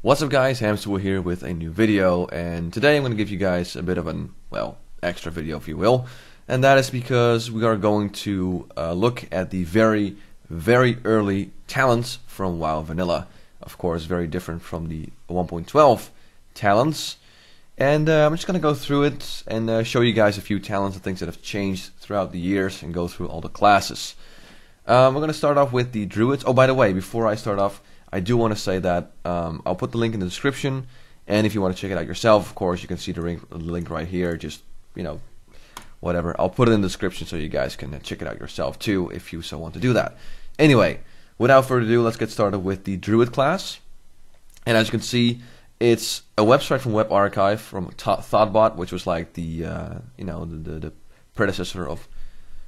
What's up guys, Hamsterwheel here with a new video, and today I'm going to give you guys a bit of an, extra video if you will, and that is because we are going to look at the very early talents from WoW Vanilla. Of course, very different from the 1.12 talents, and I'm just going to go through it and show you guys a few talents and things that have changed throughout the years and go through all the classes. We're going to start off with the Druids. Oh, by the way, before I start off, I do want to say that I'll put the link in the description, and if you want to check it out yourself, of course, you can see the link right here. Just, whatever. I'll put it in the description so you guys can check it out yourself too, if you so want to do that. Anyway, without further ado, let's get started with the Druid class. And as you can see, it's a website from webarchive from Thoughtbot, which was like the the predecessor of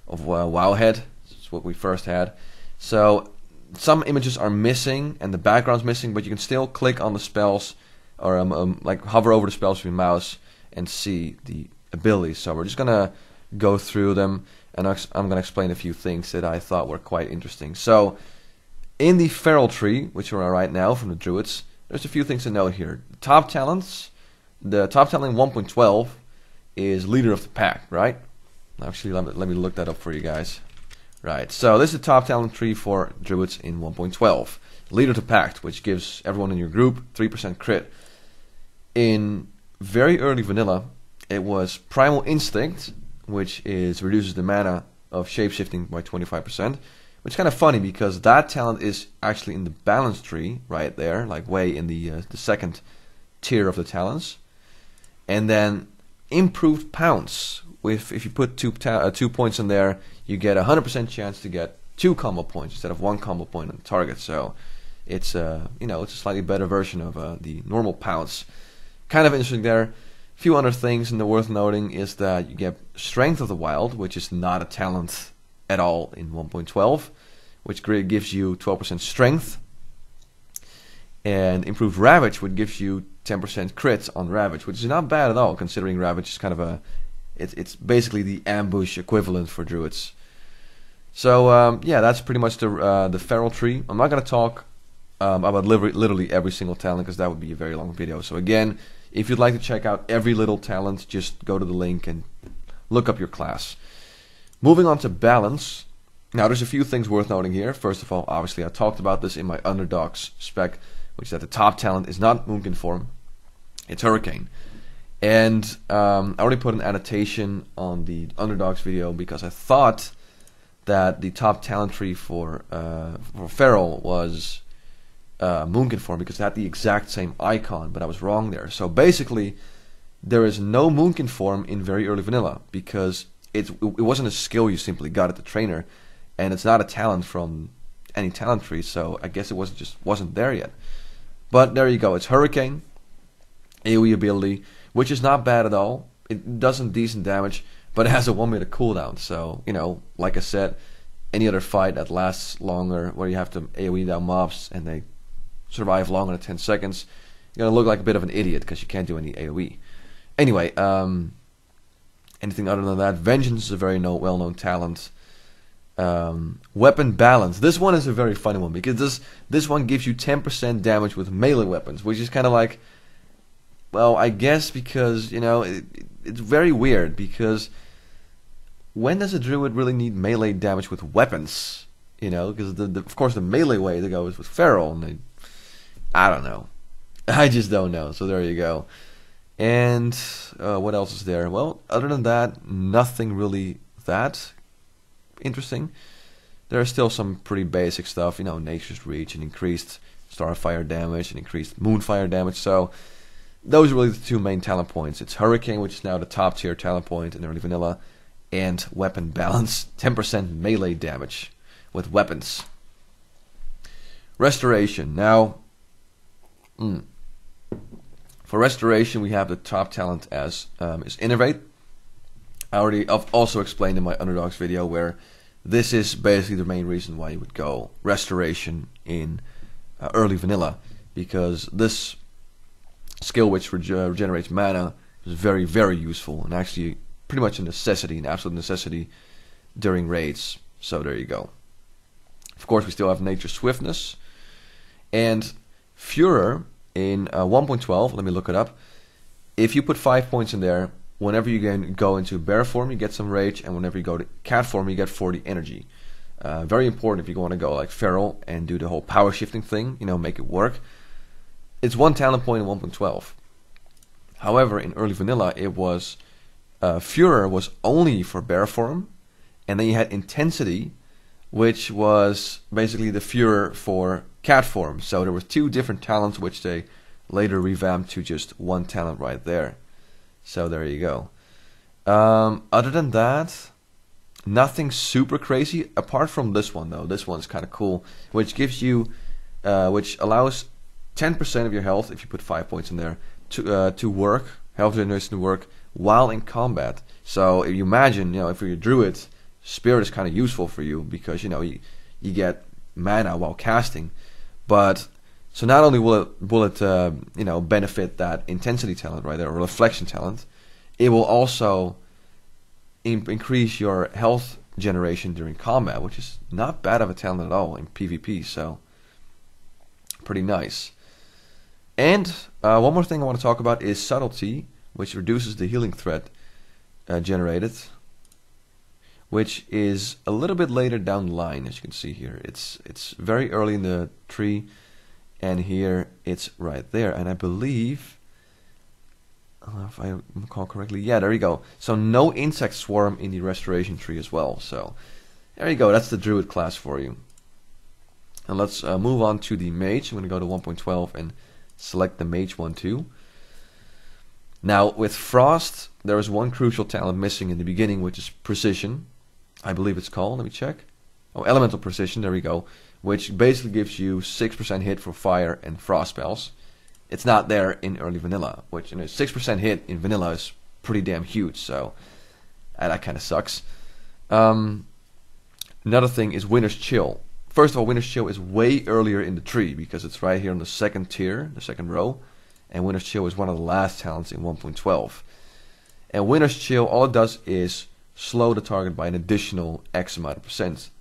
Wowhead. It's what we first had. So some images are missing and the background's missing, but you can still click on the spells or like hover over the spells with your mouse and see the abilities. So we're just gonna go through them, and I'm gonna explain a few things that I thought were quite interesting. So in the Feral Tree, which we're on right now from the Druids, there's a few things to note here. The top talents, the top talent in 1.12 is Leader of the Pack, right? Actually, let me look that up for you guys. Right, so this is the top talent tree for Druids in 1.12. Leader to Pact, which gives everyone in your group 3% crit. In very early vanilla, it was Primal Instinct, which reduces the mana of shapeshifting by 25%. Which is kind of funny because that talent is actually in the balance tree right there, like way in the second tier of the talents. And then Improved Pounce. If you put 2 points in there, you get a 100% chance to get 2 combo points instead of 1 combo point on the target. So it's it's a slightly better version of the normal Pounce. Kind of interesting there. A few other things and worth noting is that you get Strength of the Wild, which is not a talent at all in 1.12, which gives you 12% strength. And Improved Ravage, which gives you 10% crits on Ravage, which is not bad at all, considering Ravage is kind of it's basically the ambush equivalent for Druids. So yeah, that's pretty much the Feral Tree. I'm not going to talk about literally every single talent because that would be a very long video. So again, if you'd like to check out every little talent, just go to the link and look up your class. Moving on to balance. Now there's a few things worth noting here. First of all, obviously I talked about this in my Underdogs spec, which is that the top talent is not Moonkin form, it's Hurricane. And I already put an annotation on the Underdogs video because I thought that the top talent tree for Feral was Moonkin form because it had the exact same icon, but I was wrong there. So basically, there is no Moonkin form in very early vanilla because it wasn't a skill you simply got at the trainer, and it's not a talent from any talent tree. So I guess it wasn't there yet. But there you go. It's Hurricane, AoE ability, which is not bad at all. It does some decent damage, but it has a 1-minute cooldown. So, like I said, any other fight that lasts longer, where you have to AoE down mobs and they survive longer than 10 seconds, you're going to look like a bit of an idiot because you can't do any AoE. Anyway, anything other than that, Vengeance is a very well-known talent. Weapon Balance. This one is a very funny one because this one gives you 10% damage with melee weapons, which is kind of like, well, I guess because, it's very weird because when does a Druid really need melee damage with weapons? Because of course the melee way to go is with Feral, and I don't know. I just don't know. So there you go. And what else is there? Well, other than that, nothing really that interesting. There are still some pretty basic stuff, Nature's Reach and increased Starfire damage and increased Moonfire damage. So those are really the 2 main talent points. It's Hurricane, which is now the top tier talent point in early vanilla, and Weapon Balance, 10% melee damage with weapons. Restoration. Now, for Restoration, we have the top talent as is Innovate. I've also explained in my Underdogs video where this is basically the main reason why you would go Restoration in early vanilla, because this skill which regenerates mana is very useful and actually pretty much a necessity, an absolute necessity during raids. So there you go. Of course, we still have Nature's Swiftness, and Furor in 1.12, let me look it up. If you put 5 points in there, whenever you go into bear form, you get some rage, and whenever you go to cat form, you get 40 energy. Very important if you want to go like feral and do the whole power shifting thing, you know, make it work. It's 1 talent point in 1.12. However, in early vanilla, it was Furor was only for bear form, and then you had Intensity, which was basically the Furor for cat form. So there were 2 different talents, which they later revamped to just 1 talent right there. So there you go. Other than that, nothing super crazy apart from this one though. This one's kind of cool, which gives you, which allows 10% of your health if you put 5 points in there to work, health generation to work while in combat. So if you imagine, you know, if you're a druid, spirit is kind of useful for you because you know you get mana while casting. But so not only will it you know, benefit that intensity talent right there, or reflection talent, it will also increase your health generation during combat, which is not bad of a talent at all in PvP. So pretty nice. And one more thing I want to talk about is Subtlety, which reduces the healing threat generated, which is a little bit later down the line, as you can see here. It's very early in the tree, and here it's right there. And I believe, if I recall correctly, yeah, there you go. So no insect swarm in the restoration tree as well. So there you go. That's the Druid class for you. And let's move on to the Mage. I'm going to go to 1.12 and select the Mage one too. Now with Frost, there is one crucial talent missing in the beginning, which is Precision. I believe it's called. Let me check. Oh, Elemental Precision. There we go. Which basically gives you 6% hit for fire and frost spells. It's not there in early vanilla, which, you know, 6% hit in vanilla is pretty damn huge. So that kind of sucks. Another thing is Winter's Chill. First of all, Winter's Chill is way earlier in the tree because it's right here on the second tier, the second row. And Winter's Chill is one of the last talents in 1.12. And Winter's Chill, all it does is slow the target by an additional X amount of percent.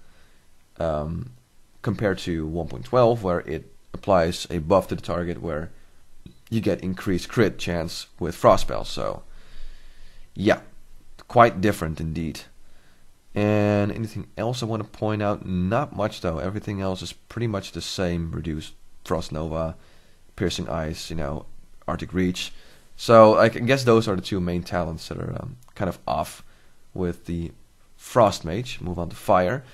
Compared to 1.12, where it applies a buff to the target where you get increased crit chance with frost spells. So yeah, quite different indeed. And anything else I want to point out? Not much though. Everything else is pretty much the same. Reduced Frost Nova, Piercing Ice, you know, Arctic Reach. So I guess those are the 2 main talents that are kind of off with the Frost Mage. Move on to Fire.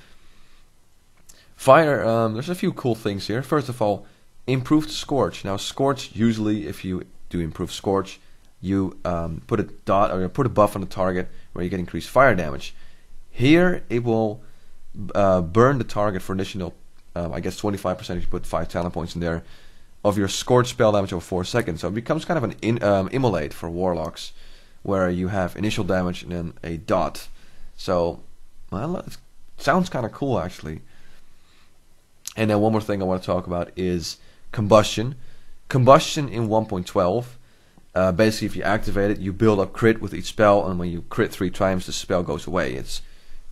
Fire, there's a few cool things here. First of all, improved Scorch. Now Scorch, usually if you do improve Scorch, you put a dot or put a buff on the target where you get increased fire damage. Here it will burn the target for additional, I guess 25% if you put 5 talent points in there, of your Scorch spell damage over 4 seconds. So it becomes kind of an immolate for Warlocks, where you have initial damage and then a dot. So, well, it sounds kind of cool actually. And then one more thing I want to talk about is Combustion. Combustion in 1.12, basically if you activate it, you build up crit with each spell, and when you crit 3 times, the spell goes away. It's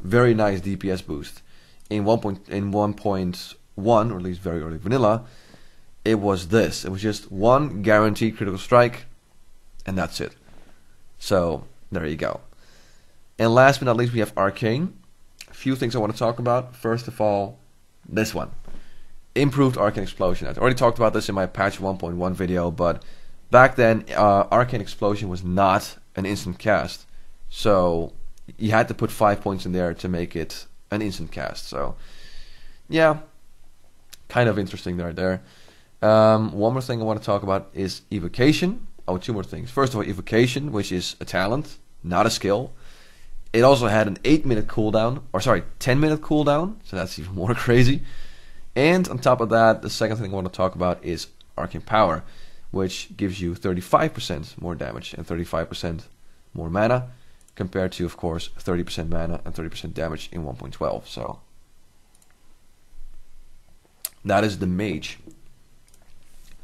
very nice DPS boost. In 1.1, or at least very early vanilla, it was this. It was just 1 guaranteed critical strike, and that's it. So there you go. And last but not least, we have Arcane. A few things I want to talk about. First of all, this one. Improved Arcane Explosion. I already talked about this in my patch 1.1 video, but back then Arcane Explosion was not an instant cast. So you had to put 5 points in there to make it an instant cast. So yeah, kind of interesting right there. One more thing I want to talk about is Evocation. Oh, 2 more things. First of all, Evocation, which is a talent, not a skill. It also had an 8-minute cooldown, or sorry, 10-minute cooldown, so that's even more crazy. And on top of that, the second thing I want to talk about is Arcane Power, which gives you 35% more damage and 35% more mana, compared to, of course, 30% mana and 30% damage in 1.12. So that is the Mage.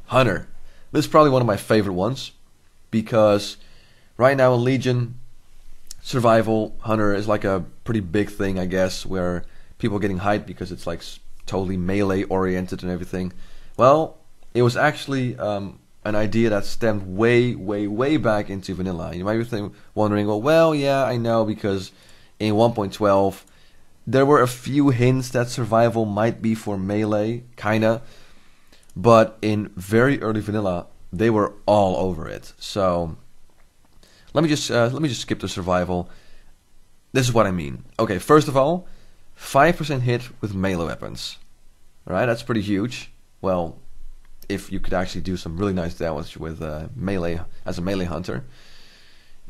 Hunter. This is probably one of my favorite ones, because right now in Legion, survival Hunter is like a pretty big thing, I guess, where people are getting hyped because it's like totally melee oriented and everything. Well, it was actually an idea that stemmed way back into vanilla. You might be wondering, well, yeah, I know, because in 1.12 there were a few hints that survival might be for melee, kinda, but in very early vanilla they were all over it. So let me just skip the survival. This is what I mean. Okay, first of all, 5% hit with melee weapons. Alright, that's pretty huge. Well, if you could actually do some really nice damage with melee as a melee hunter.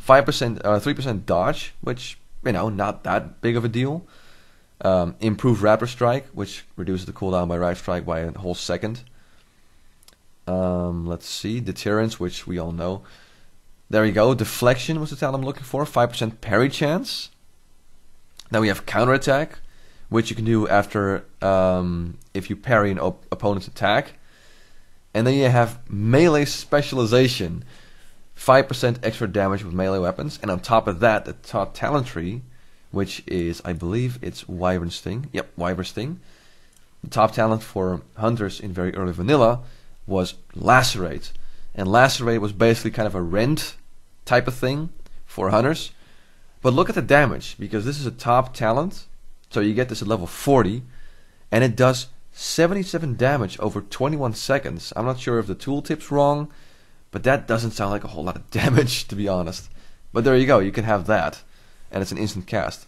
3% dodge, which, you know, not that big of a deal. Improved rapid strike, which reduces the cooldown by rapid strike by a whole second. Let's see, deterrence, which we all know. There you go. Deflection was the talent I'm looking for. 5% parry chance. Then we have counterattack, which you can do after if you parry an opponent's attack. And then you have melee specialization, 5% extra damage with melee weapons. And on top of that, the top talent tree, which is, I believe it's Wyvern Sting. Yep, Wyvern Sting. The top talent for hunters in very early vanilla was Lacerate. And Lacerate was basically kind of a rend type of thing for hunters. But look at the damage, because this is a top talent. So you get this at level 40, and it does 77 damage over 21 seconds. I'm not sure if the tooltip's wrong, but that doesn't sound like a whole lot of damage, to be honest. But there you go, you can have that, and it's an instant cast.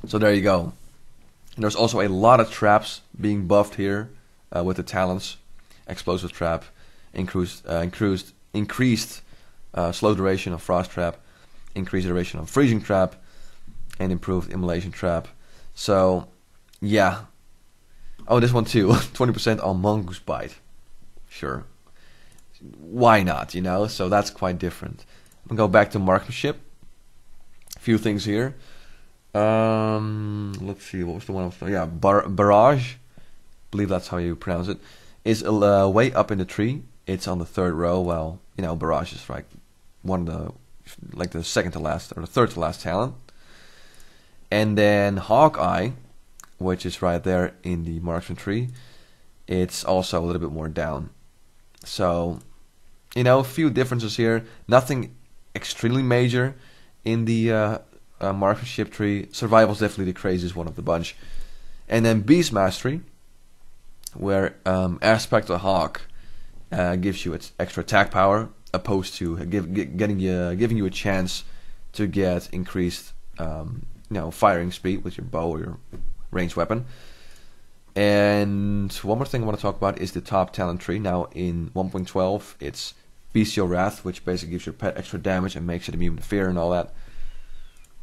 So there you go. And there's also a lot of traps being buffed here with the talents. Explosive trap, increased slow duration of frost trap, increased duration of freezing trap, and improved immolation trap. So yeah. Oh, this one too. 20% on mongoose bite. Sure. Why not, you know? So that's quite different. I'm gonna go back to marksmanship. A few things here. Let's see, what was the one? Yeah, barrage. I believe that's how you pronounce it. Is way up in the tree. It's on the third row. Well, you know, barrage is like the second to last or the third to last talent. And then Hawkeye, which is right there in the marksman tree, it's also a little bit more down. So, you know, a few differences here. Nothing extremely major in the marksmanship tree. Survival's definitely the craziest one of the bunch. And then Beast Mastery, where Aspect of Hawk gives you its extra attack power, opposed to giving you a chance to get increased firing speed with your bow or your ranged weapon. And one more thing I want to talk about is the top talent tree. Now in 1.12 it's Bestial Wrath, which basically gives your pet extra damage and makes it immune to fear and all that.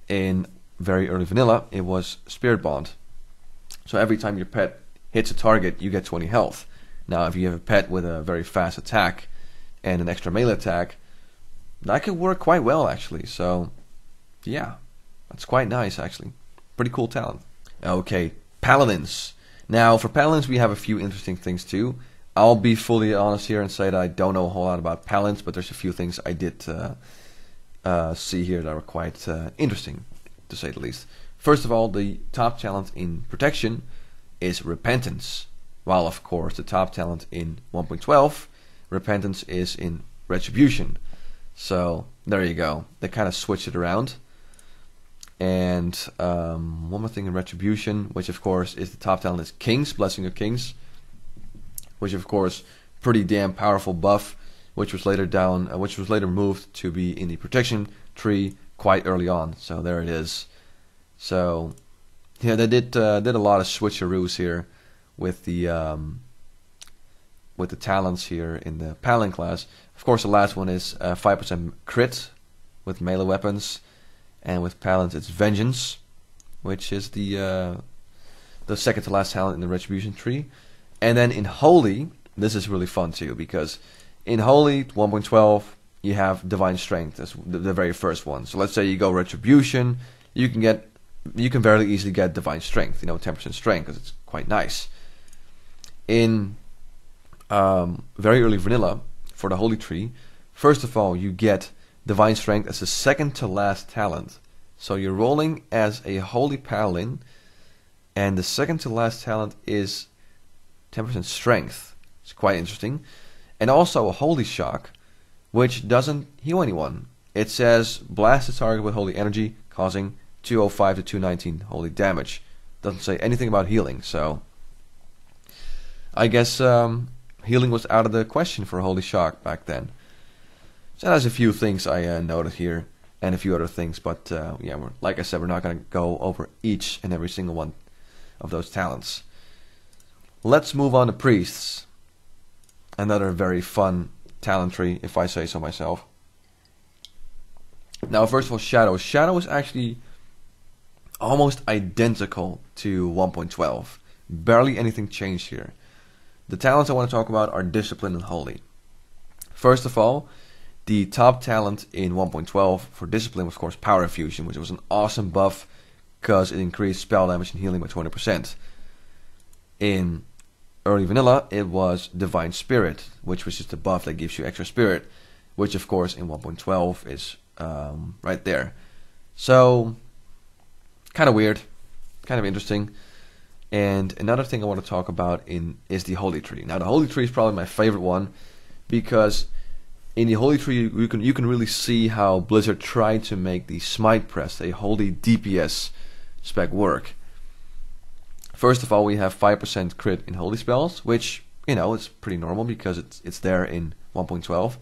In very early vanilla it was Spirit Bond. So every time your pet hits a target you get 20 health. Now if you have a pet with a very fast attack and an extra melee attack, that could work quite well actually. So yeah, that's quite nice actually. Pretty cool talent. Okay, Paladins. Now for Paladins we have a few interesting things too. I'll be fully honest here and say that I don't know a whole lot about Paladins, but there's a few things I did see here that were quite interesting, to say the least. First of all, the top talent in Protection is Repentance, while of course the top talent in 1.12, Repentance, is in Retribution. So there you go, they kind of switched it around. And one more thing in Retribution, which of course is the top talent, is Kings, Blessing of Kings, which of course pretty damn powerful buff, which was later moved to be in the Protection tree quite early on. So there it is. So yeah, they did a lot of switcheroos here with the talents here in the Paladin class. Of course, the last one is 5% crit with melee weapons. And with Paladins it's Vengeance, which is the second to last talent in the Retribution tree. And then in Holy, this is really fun too, because in Holy 1.12 you have Divine Strength. That's the very first one. So let's say you go Retribution, you can very easily get Divine Strength, 10% strength, because it's quite nice. In very early vanilla for the Holy tree, first of all you get Divine Strength as the second to last talent. So you're rolling as a Holy Paladin, and the second to last talent is 10% Strength. It's quite interesting. And also a Holy Shock, which doesn't heal anyone. It says blast the target with holy energy, causing 205 to 219 holy damage. Doesn't say anything about healing, so I guess healing was out of the question for Holy Shock back then. So there's a few things I noted here, and a few other things, but yeah, like I said, we're not going to go over each and every single one of those talents. Let's move on to Priests. Another very fun talent tree, if I say so myself. Now, first of all, Shadow. Shadow is actually almost identical to 1.12. Barely anything changed here. The talents I want to talk about are Discipline and Holy. First of all, the top talent in 1.12 for Discipline was, of course, Power Infusion, which was an awesome buff because it increased spell damage and healing by 20%. In early vanilla, it was Divine Spirit, which was just a buff that gives you extra spirit, which, of course, in 1.12 is right there. So, kind of weird, kind of interesting. And another thing I want to talk about is the Holy Tree. Now, the Holy Tree is probably my favorite one because in the Holy Tree you can really see how Blizzard tried to make the Smite Press, a holy DPS spec, work. First of all, we have 5% crit in holy spells, which, you know, is pretty normal because it's there in 1.12.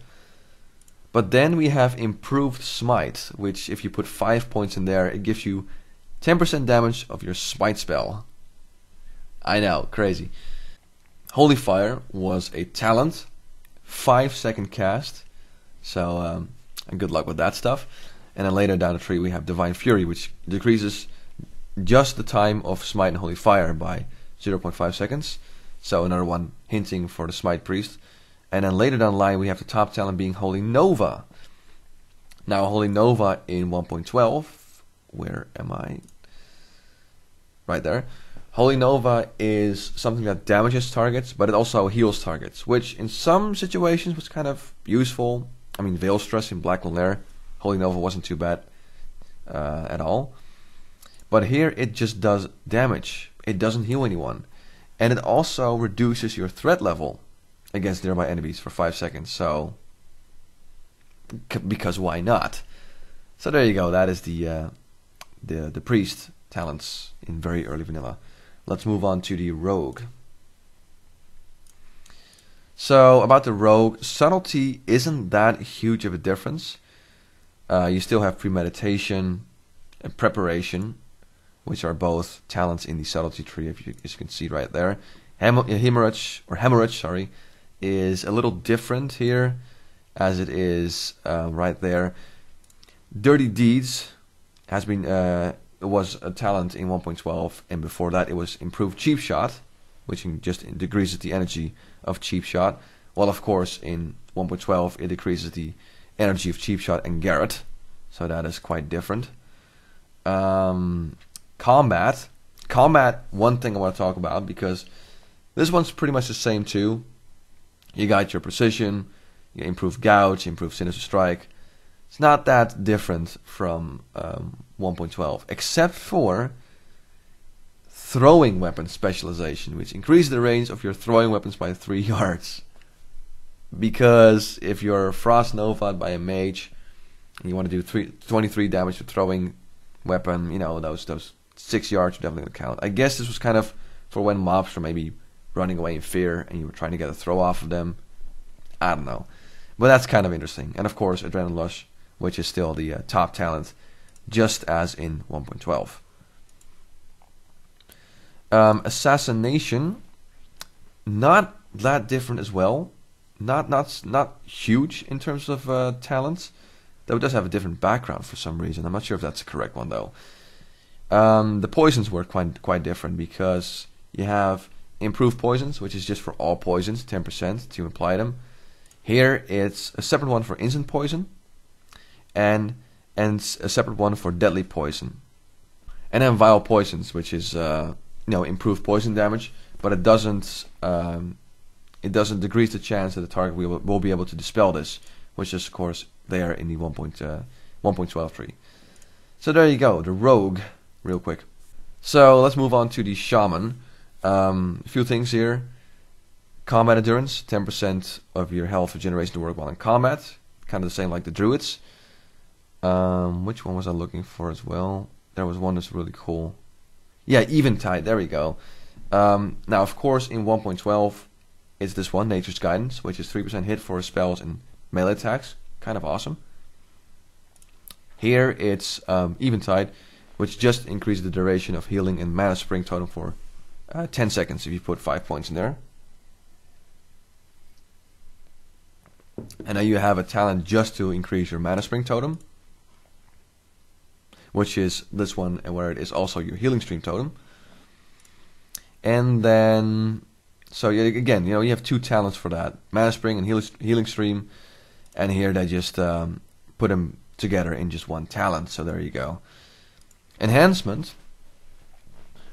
But then we have improved Smite, which if you put 5 points in there, it gives you 10% damage of your Smite spell. I know, crazy. Holy Fire was a talent, 5-second cast, so good luck with that stuff. And then later down the tree we have Divine Fury, which decreases just the time of Smite and Holy Fire by 0.5 seconds. So another one hinting for the Smite Priest. And then later down the line we have the top talent being Holy Nova. Now Holy Nova in 1.12, where am I? Right there. Holy Nova is something that damages targets, but it also heals targets, which in some situations was kind of useful. I mean, Veil Stress in Black Lair, Holy Nova wasn't too bad at all. But here it just does damage. It doesn't heal anyone. And it also reduces your threat level against nearby enemies for 5 seconds. So, because why not? So there you go. That is the Priest talents in very early vanilla. Let's move on to the Rogue. So about the Rogue, Subtlety isn't that huge of a difference. You still have Premeditation and Preparation, which are both talents in the Subtlety tree, as you can see right there. Hemorrhage, sorry, is a little different here, as it is right there. Dirty Deeds has been it was a talent in 1.12, and before that it was Improved Cheap Shot, which just decreases the energy of Cheap Shot. Well, of course, in 1.12 it decreases the energy of Cheap Shot and Garrett, so that is quite different. Combat, one thing I want to talk about, because this one's pretty much the same too. You got your Precision, you improve Gouge, improve Sinister Strike. It's not that different from 1.12, except for Throwing Weapon Specialization, which increases the range of your throwing weapons by 3 yards. Because if you're Frost Nova'd by a Mage, and you want to do 23 damage with Throwing Weapon, you know, those 6 yards are definitely going to count. I guess this was kind of for when mobs were maybe running away in fear, and you were trying to get a throw off of them. I don't know. But that's kind of interesting. And of course, Adrenaline Lush, which is still the top talent, just as in 1.12. Assassination, not that different as well. Not huge in terms of talents. Though it does have a different background for some reason. I'm not sure if that's the correct one though. The poisons were quite different, because you have Improved Poisons, which is just for all poisons, 10% to apply them. Here it's a separate one for Instant Poison, and a separate one for Deadly Poison. And then Vile Poisons, which is improved poison damage, but it doesn't decrease the chance that the target will be able to dispel this, which is of course there in the 1.12 tree. So there you go, the Rogue, real quick. So let's move on to the Shaman. A few things here. Combat endurance, 10% of your health regeneration to work while in combat. Kind of the same like the Druids. Which one was I looking for as well? There was one that's really cool. Yeah, Eventide, there we go. Now, of course, in 1.12, it's this one, Nature's Guidance, which is 3% hit for spells and melee attacks. Kind of awesome. Here, it's Eventide, which just increases the duration of healing and mana spring totem for 10 seconds if you put 5 points in there. And now you have a talent just to increase your mana spring totem, which is this one, and where it is also your healing stream totem. And then, so again, you have 2 talents for that, mana spring and healing stream, and here they just put them together in just one talent. So there you go. Enhancement.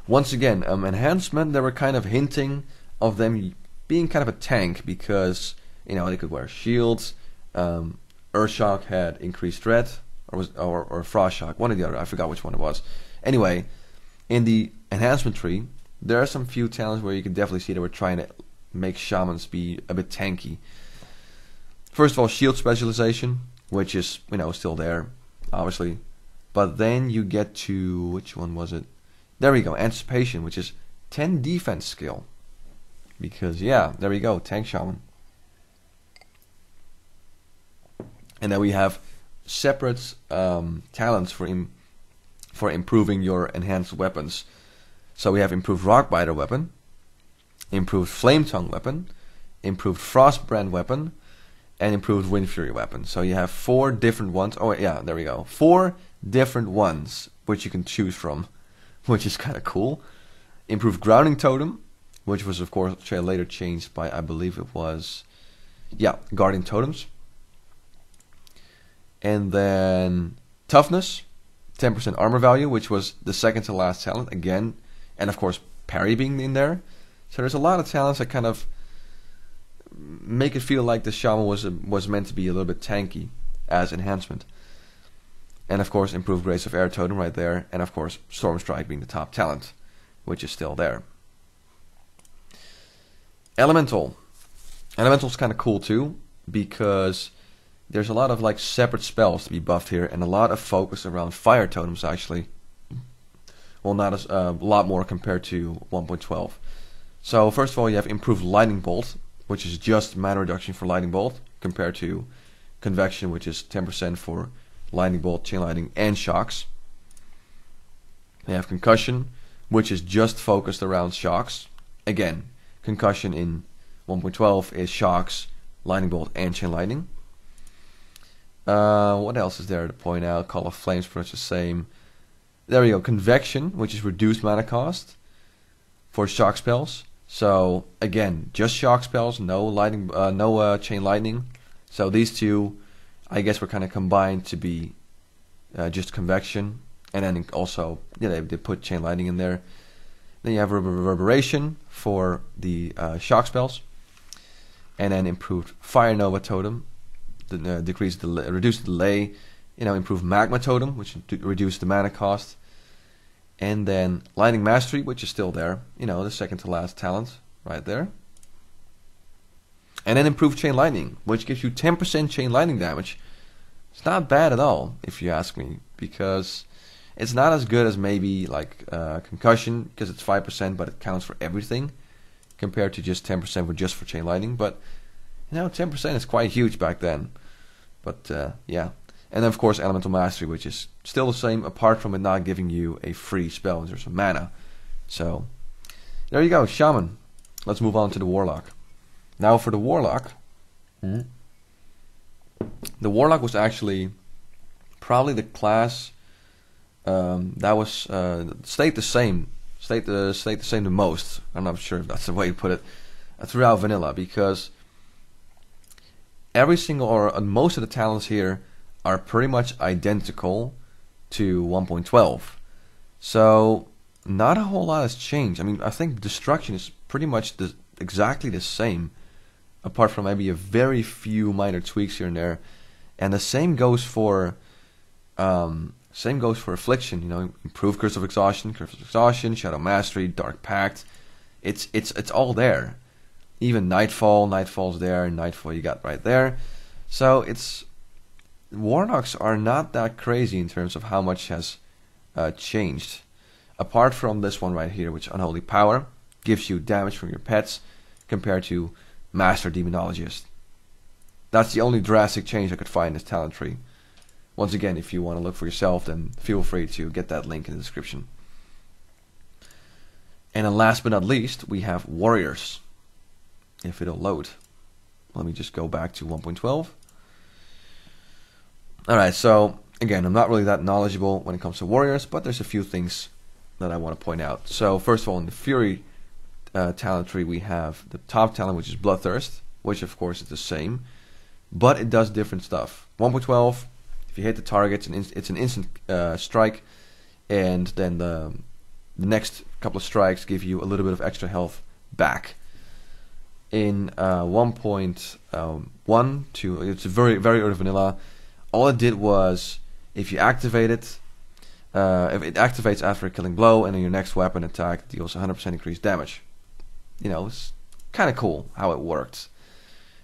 Once again, enhancement, they were kind of hinting of them being kind of a tank, because they could wear shields. Earthshock had increased threat, or Frostshock, one or the other. I forgot which one it was. Anyway, in the Enhancement Tree, there are some few talents where you can definitely see that we're trying to make shamans be a bit tanky. First of all, shield specialization, which is still there, obviously. But then you get to, which one was it? There we go, Anticipation, which is 10 defense skill. Because yeah, there we go, tank shaman. And then we have separate talents for improving your enhanced weapons. So we have improved Rockbiter weapon, improved Flame Tongue weapon, improved Frostbrand weapon, and improved Wind Fury weapon. So you have 4 different ones. Oh yeah, there we go. 4 different ones which you can choose from, which is kind of cool. Improved Grounding Totem, which was of course later changed by, I believe it was, yeah, Guardian Totems. And then Toughness, 10% armor value, which was the second to last talent again, and of course parry being in there. So there's a lot of talents that kind of make it feel like the shaman was meant to be a little bit tanky as enhancement. And of course improved Grace of Air totem right there, and of course Storm Strike being the top talent, which is still there. Elemental. Elemental's kind of cool too, because there's a lot of separate spells to be buffed here, and a lot of focus around fire totems actually. Well, not as a lot more compared to 1.12. So first of all, you have improved Lightning Bolt, which is just mana reduction for Lightning Bolt, compared to Convection, which is 10% for Lightning Bolt, Chain Lightning, and Shocks. You have Concussion, which is just focused around Shocks. Again, Concussion in 1.12 is Shocks, Lightning Bolt, and Chain Lightning. What else is there to point out? Call of Flames, pretty much the same. There we go. Convection, which is reduced mana cost for shock spells. So again, just shock spells, no lightning, no chain lightning. So these two, I guess, were kind of combined to be just convection, and then also they put chain lightning in there. Then you have reverberation for the shock spells, and then improved Fire Nova totem. Reduce the delay, improve Magma Totem, which reduced the mana cost, and then Lightning Mastery, which is still there, the second to last talent right there, and then improved Chain Lightning, which gives you 10% Chain Lightning damage. It's not bad at all, if you ask me, because it's not as good as maybe Concussion, because it's 5%, but it counts for everything, compared to just 10% just for Chain Lightning, but 10% is quite huge back then. But yeah. And then of course Elemental Mastery, which is still the same, apart from it not giving you a free spell in terms of mana. So there you go, Shaman. Let's move on to the Warlock. Now for the Warlock. The Warlock was actually probably the class that was stayed the same the most. I'm not sure if that's the way to put it, throughout vanilla, because every single, or most of the talents here are pretty much identical to 1.12. So not a whole lot has changed. I mean, I think Destruction is pretty much exactly the same, apart from maybe a very few minor tweaks here and there. And the same goes for Affliction. Improved Curse of Exhaustion, Shadow Mastery, Dark Pact. It's all there. Even Nightfall's there, Nightfall you got right there. So it's Warlocks are not that crazy in terms of how much has changed. Apart from this one right here, which Unholy Power gives you damage from your pets compared to Master Demonologist. That's the only drastic change I could find in this talent tree. Once again, if you want to look for yourself, then feel free to get that link in the description. And then last but not least, we have Warriors. If it'll load. Let me just go back to 1.12. Alright, so again, I'm not really that knowledgeable when it comes to Warriors, but there's a few things that I want to point out. So first of all, in the Fury talent tree, we have the top talent, which is Bloodthirst, which of course is the same, but it does different stuff. 1.12, if you hit the target, it's an instant strike, and then the next couple of strikes give you a little bit of extra health back. In 1.1 it's very early vanilla. All it did was, if you activate it, if it activates after a killing blow, and then your next weapon attack deals 100% increased damage. You know, it's kind of cool how it worked.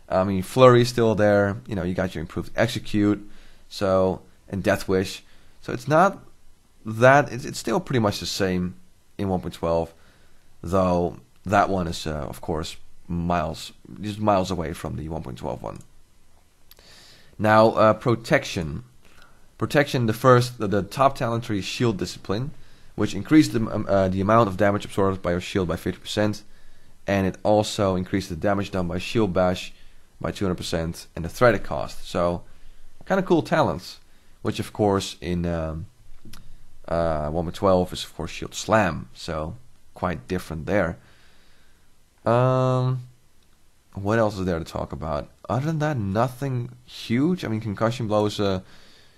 I mean, Flurry is still there. You know, you got your improved Execute, so, and Death Wish. So it's not that, it's still pretty much the same in 1.12, though that one is of course just miles away from the 1.12 one. Now protection, the top talent tree is Shield Discipline, which increased the amount of damage absorbed by your shield by 50%, and it also increased the damage done by Shield Bash by 200% and the threat cost. So kind of cool talents, which of course in 1.12 is of course Shield Slam, so quite different there. What else is there to talk about? Other than that, nothing huge. I mean, Concussion Blows,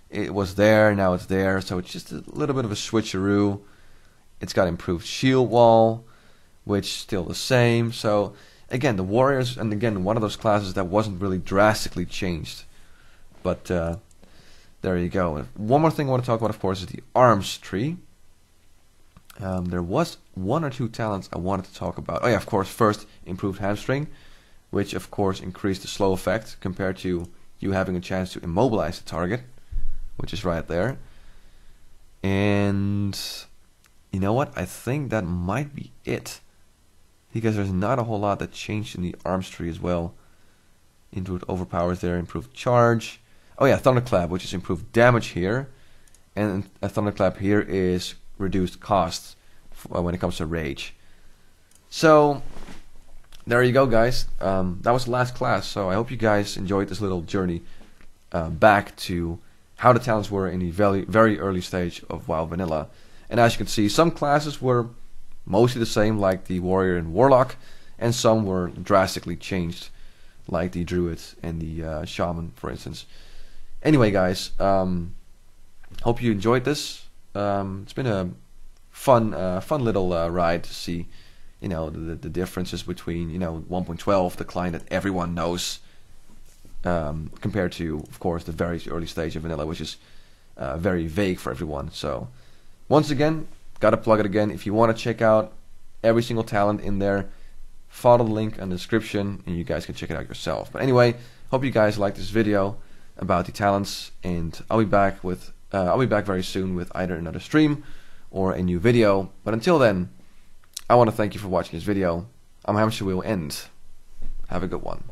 it was there, now it's there, so it's just a little bit of a switcheroo. It's got improved Shield Wall, which still the same. So again, the Warriors, and again, one of those classes that wasn't really drastically changed. But there you go. One more thing I want to talk about, of course, is the Arms tree. There was one or two talents I wanted to talk about. Oh yeah, of course, first, improved Hamstring, which of course increased the slow effect compared to you having a chance to immobilize the target, which is right there. And you know what? I think that might be it, because there's not a whole lot that changed in the Arms tree as well. Improved Overpowers there, improved Charge. Oh yeah, Thunderclap, which is improved damage here, and a Thunderclap here is reduced cost when it comes to Rage. So there you go, guys. That was the last class, so I hope you guys enjoyed this little journey back to how the talents were in the very early stage of WoW Vanilla. And as you can see, some classes were mostly the same, like the Warrior and Warlock, and some were drastically changed, like the Druid and the Shaman, for instance. Anyway, guys, hope you enjoyed this. It's been a fun little ride to see, you know, the differences between, you know, 1.12, the client that everyone knows, compared to, of course, the very early stage of Vanilla, which is very vague for everyone. So, once again, gotta plug it again. If you want to check out every single talent in there, follow the link in the description, and you guys can check it out yourself. But anyway, hope you guys liked this video about the talents, and I'll be back very soon with either another stream or a new video. But until then, I want to thank you for watching this video. I'm Hamsterwheel, and have a good one.